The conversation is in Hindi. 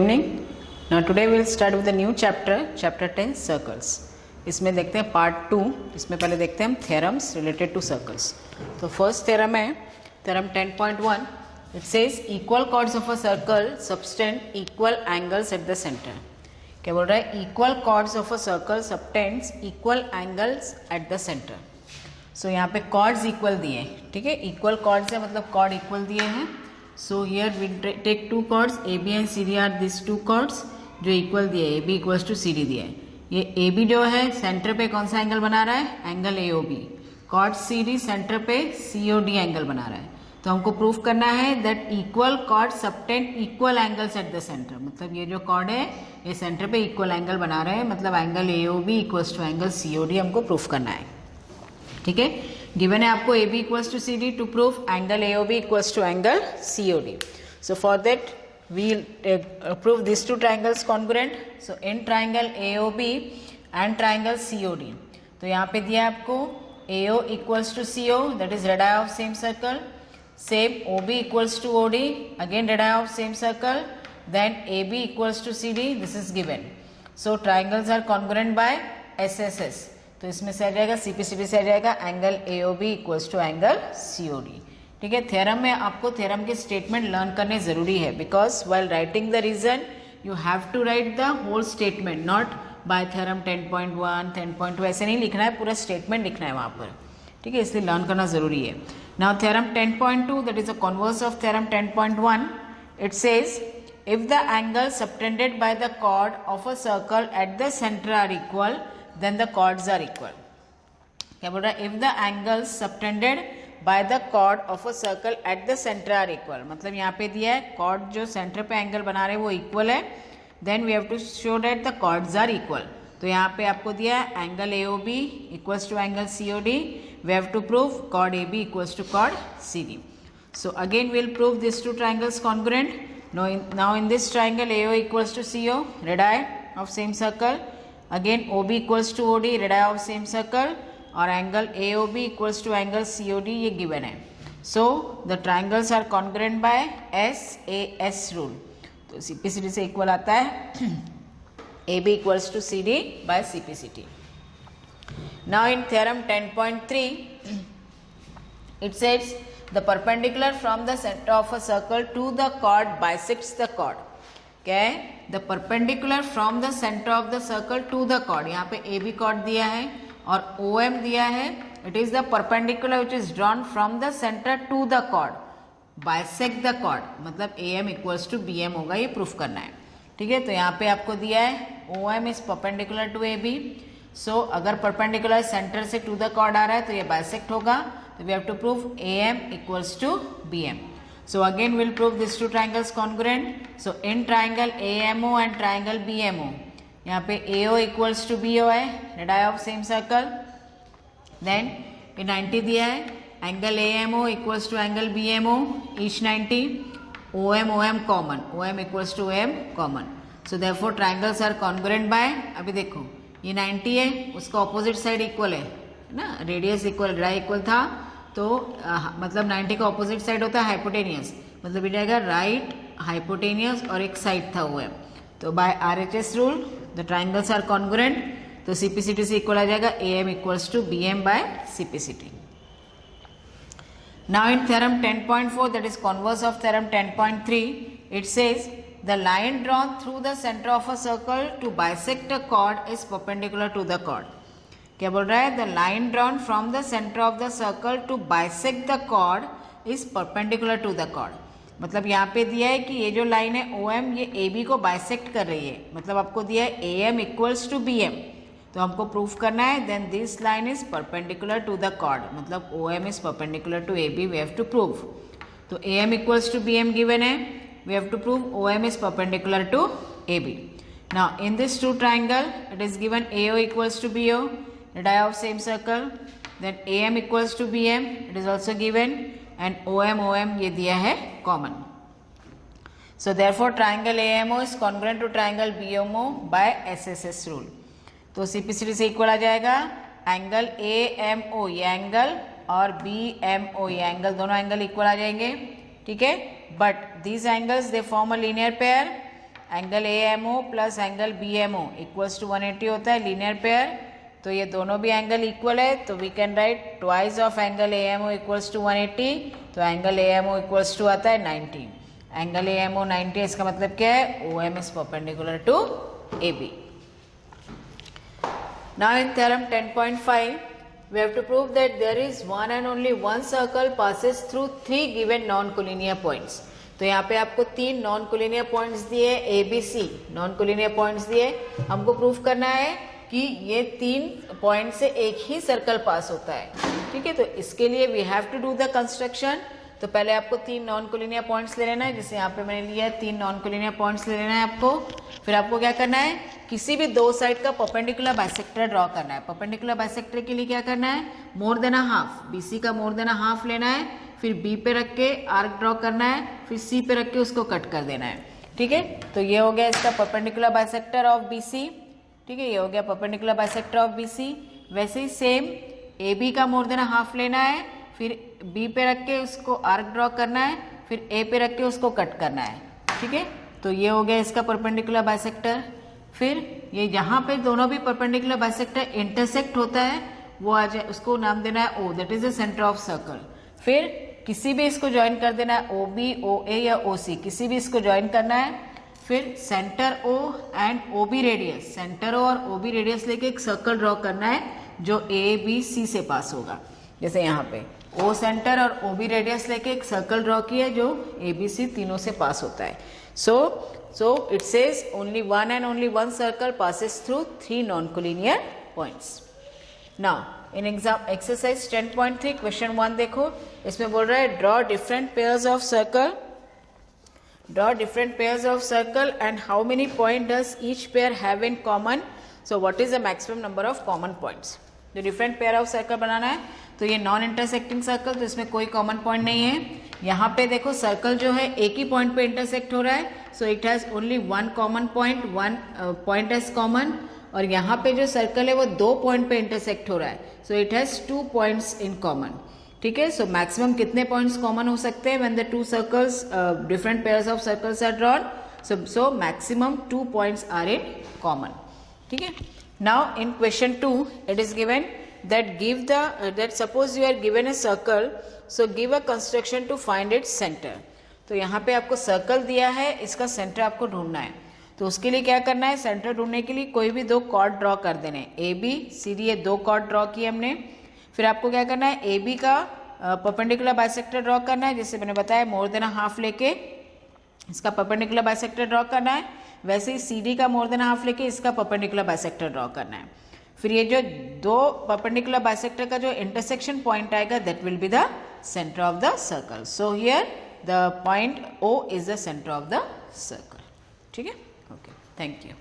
Evening. Now today we will start with a new chapter 10 circles. इसमें देखते हैं पार्ट 2. इसमें पहले देखते हैं हम थ्योरम्स रिलेटेड टू सर्कल्स. तो फर्स्ट थ्योरम है theorem 10.1. It says equal chords of a circle subtend equal angles at the centre. क्या बोल रहा है? Equal chords of a circle subtends equal angles at the centre. So यहाँ पे कॉर्ड्स इक्वल दिए, ठीक है. इक्वल कॉर्ड्स है मतलब कॉर्ड इक्वल दिए हैं. So here we take two chords AB and CD are these two chords जो इक्वल दिए है. AB इक्वल्स टू CD दिया है. ये AB जो है सेंटर पे कौन सा एंगल बना रहा है? Angle AOB. Chord CD centre पे COD एंगल बना रहा है. तो हमको प्रूफ करना है that equal chord subtend equal angles at the centre. मतलब ये जो कॉर्ड है ये सेंटर पे इक्वल एंगल बना रहे हैं, मतलब angle AOB equals to angle COD हमको प्रूफ करना है. ठीक है. गिवन है आपको AB equals to CD to proof angle AOB equals to angle COD. So for that we prove this two triangles congruent. So in triangle AOB and triangle COD. तो यहाँ पे दिया है आपको AO equals to CO that is radii of same circle. Same OB equals to OD again radii of same circle. Then AB equals to CD this is given. So triangles are congruent by SSS. तो इसमें से आ जाएगा CPCD से आ जाएगा angle AOB equals to angle COD. ठीक है. थ्योरम में आपको थ्योरम के स्टेटमेंट लर्न करने जरूरी है because while writing the reason you have to write the whole statement, not by theorem 10.1 10.2 ऐसे नहीं लिखना है, पूरा स्टेटमेंट लिखना है वहां पर. ठीक है. इसलिए लर्न करना जरूरी है. Now theorem 10.2 that is a converse of theorem 10.1. It says if the angle subtended by the chord of a circle at the centre are equal then the chords are equal. क्या बोल रहा है? if the angles subtended by the chord of a circle at the center are equal. मतलब यहाँ पे दिया है chord जो सेंटर पे एंगल बना रहे हैं वो इक्वल है. then we have to show that the chords are equal. तो यहाँ पे आपको दिया है angle AOB equals to angle COD. we have to prove chord AB equals to chord CD. so again we'll prove these two triangles congruent. now in this triangle AO equals to CO radii of same circle. Again OB equals to OD radii of same circle और angle AOB equals to angle COD ये गिवन है. So the triangles are congruent by SAS rule. तो CPCD से इक्वल आता है AB equals to CD by CPCD. Now in theorem 10.3 it says the perpendicular from the centre of a circle to the chord bisects the chord. क्या है? The perpendicular from the centre of the circle to the chord. यहाँ पे AB कॉर्ड दिया है और OM दिया है. It is the perpendicular which is drawn from the centre to the chord bisect the chord. मतलब AM इक्वल्स टू BM होगा, ये प्रूफ करना है. ठीक है. तो यहाँ पे आपको दिया है OM is perpendicular to AB. So अगर परपेंडिकुलर सेंटर से टू द कॉर्ड आ रहा है तो ये बाइसेक्ट होगा. तो we have to prove AM equals to BM. So again we'll prove these two triangles congruent. So in triangle AMO and triangle BMO, यहाँ पे AO equals to BO है, radii of same circle. Then ये 90 दिया है, angle AMO equals to angle BMO, each 90. OM common, OM equals to OM common. So therefore triangles are congruent by, अभी देखो ये 90 है, उसका opposite side equal है ना, radius equal, radii equal था. तो मतलब 90 का ऑपोजिट साइड होता है हाइपोटेनियस, मतलब ये जाएगा राइट हाइपोटेनियस और एक साइड था वो है. तो by RHS rule the triangles are congruent. तो CPCD से इक्वल आ जाएगा AM equals to BM by CPCD. Now in theorem 10.4 that is converse of theorem 10.3 it says the line drawn through the centre of a circle to bisect a chord is perpendicular to the chord. क्या बोल रहा है? The line drawn from the centre of the circle to bisect the cord is perpendicular to the chord. मतलब यहाँ पे दिया है कि ये जो लाइन है OM ये AB को बाइसेक्ट कर रही है. मतलब आपको दिया है AM इक्वल्स टू BM. तो हमको प्रूफ करना है then this line is perpendicular to the chord. मतलब OM is perpendicular to AB. We have to prove. तो AM equals to BM given है. We have to prove OM is perpendicular to AB. Now in this two triangle it is given AO equals to BO radii of same circle. then AM equals to BM it is also given and OM ये दिया है common. so therefore triangle AMO is congruent to triangle BMO by SSS rule. तो CPCD से इक्वल आ जाएगा एंगल AMO ये एंगल और BMO ये एंगल, दोनों एंगल इक्वल आ जाएंगे. ठीक है. But these angles they form a linear pair angle AMO plus angle BMO equals to 180 होता है, लीनियर पेयर, तो ये दोनों भी एंगल इक्वल है, तो we can write twice of angle AMO equals to 180, तो एंगल AMO इक्वल्स टू आता है 90, एंगल AMO 90, इसका मतलब क्या है, OM is perpendicular to AB. Now in theorem 10.5 we have to prove that there is one and only one circle passes through three given non-collinear points. तो यहाँ पे आपको तीन नॉन कोलिनियर पॉइंट्स दिए, ABC नॉन कोलिनियर पॉइंट्स दिए, हमको प्रूफ करना है कि ये तीन पॉइंट से एक ही सर्कल पास होता है. ठीक है, तो इसके लिए we have to do the construction. तो पहले आपको तीन नॉन कोलिनियर पॉइंट्स ले लेना है, जैसे यहाँ पे मैंने लिया है, तीन नॉन कोलिनियर पॉइंट्स ले लेना है आपको. फिर आपको क्या करना है, किसी भी दो साइड का परपेंडिकुलर बाइसेक्टर ड्रॉ करना है. परपेंडिकुलर बाइसेक्टर के लिए क्या करना है, more than a half, BC का मोर देन अ हाफ लेना है, फिर B पे रख के आर्क ड्रॉ करना है, फिर C पे रख के उसको कट कर देना है. ठीक है, तो ये हो गया इसका परपेंडिकुलर बाइसेक्टर ऑफ BC. ठीक है, ये हो गया परपेंडिकुलर बाइसेक्टर ऑफ BC. वैसे ही सेम AB का मोर देन अ हाफ लेना है, फिर B पे रख के उसको आर्क ड्रॉ करना है, फिर A पे रख के उसको कट करना है. ठीक है, तो ये हो गया इसका परपेंडिकुलर बाइसेक्टर. फिर ये जहाँ पे दोनों भी परपेंडिकुलर बाइसेक्टर इंटरसेक्ट होता है वो आ जाए, उसको नाम देना है O, that is the centre of circle. फिर किसी भी इसको ज्वाइन कर देना है, OB, OA या OC, किसी भी इसको ज्वाइन करना है. फिर centre O and OB radius, centre O और OB रेडियस लेके एक सर्कल ड्रॉ करना है जो ABC से पास होगा. जैसे यहाँ पे O सेंटर और OB रेडियस लेके एक सर्कल ड्रॉ किया जो ABC तीनों से पास होता है. So it says only one and only one circle passes through three non-collinear points. Now in exercise 10.3 question 1 देखो, इसमें बोल रहा है draw different pairs of circle. Draw different pairs of circle and how many points does each pair have in common? So what is the maximum number of common points? जो डिफरेंट पेयर ऑफ सर्कल बनाना है, तो ये नॉन इंटरसेक्टिंग सर्कल, तो इसमें कोई कॉमन पॉइंट नहीं है. यहाँ पे देखो सर्कल जो है एक ही पॉइंट पे इंटरसेक्ट हो रहा है, so it has only one common point, one point as common. और यहाँ पे जो सर्कल है वो दो पॉइंट पे इंटरसेक्ट हो रहा है, so it has 2 points in common. ठीक है, सो मैक्सिमम कितने पॉइंट्स कॉमन हो सकते हैं when the two circles, different pairs of circles are drawn. So maximum 2 points are in common. ठीक है, now in question 2 it is given that that suppose you are given a circle, so give a construction to find its center. तो यहाँ पे आपको सर्कल दिया है, इसका सेंटर आपको ढूंढना है. तो उसके लिए क्या करना है, सेंटर ढूंढने के लिए कोई भी दो कॉर्ड ड्रॉ कर देने. ABCD ये दो कॉर्ड ड्रॉ किए हमने. फिर आपको क्या करना है, AB का परपेंडिकुलर बाइसेक्टर ड्रॉ करना है, जैसे मैंने बताया मोर देन अ हाफ लेके इसका परपेंडिकुलर बाइसेक्टर ड्रॉ करना है. वैसे ही CD का मोर देन हाफ लेके इसका परपेंडिकुलर बाइसेक्टर ड्रॉ करना है. फिर ये जो दो परपेंडिकुलर बाइसेक्टर का जो इंटरसेक्शन पॉइंट आएगा that will be the centre of the circle. So here the point O is the centre of the circle. ठीक है, ओके, थैंक यू.